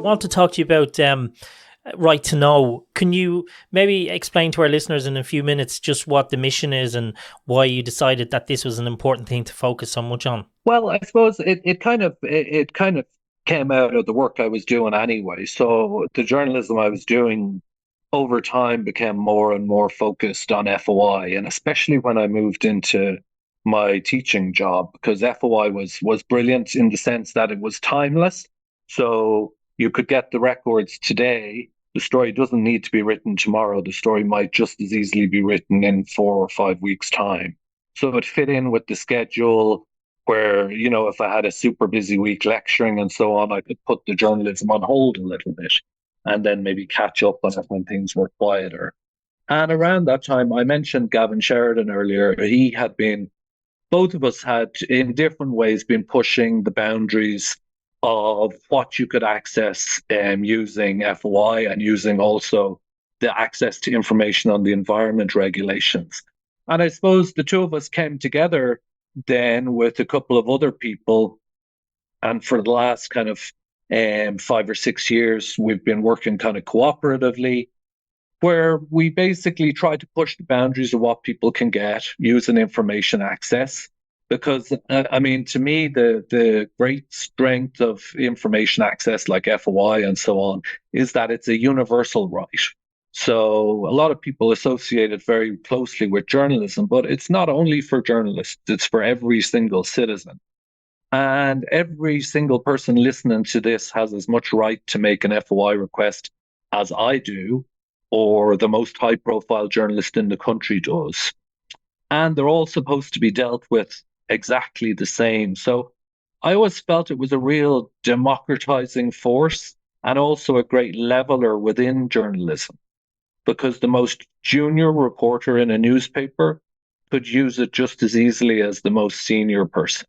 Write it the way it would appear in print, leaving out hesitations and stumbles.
want to talk to you about Right to Know. Can you maybe explain to our listeners in a few minutes just what the mission is and why you decided that this was an important thing to focus so much on? Well, I suppose it kind of came out of the work I was doing anyway. So the journalism I was doing over time became more and more focused on FOI, and especially when I moved into my teaching job, because FOI was brilliant in the sense that it was timeless. So you could get the records today. The story doesn't need to be written tomorrow. The story might just as easily be written in 4 or 5 weeks' time. So it fit in with the schedule where, if I had a super busy week lecturing and so on, I could put the journalism on hold a little bit and then maybe catch up on it when things were quieter. And around that time, I mentioned Gavin Sheridan earlier. Both of us had in different ways been pushing the boundaries of what you could access using FOI and using also the access to information on the environment regulations. And I suppose the two of us came together then with a couple of other people. And for the last kind of 5 or 6 years, we've been working kind of cooperatively, where we basically try to push the boundaries of what people can get using information access. Because, I mean, to me, the great strength of information access like FOI and so on is that it's a universal right. So a lot of people associate it very closely with journalism, but it's not only for journalists, it's for every single citizen. And every single person listening to this has as much right to make an FOI request as I do, or the most high profile journalist in the country does. And they're all supposed to be dealt with exactly the same. So I always felt it was a real democratizing force and also a great leveler within journalism, because the most junior reporter in a newspaper could use it just as easily as the most senior person.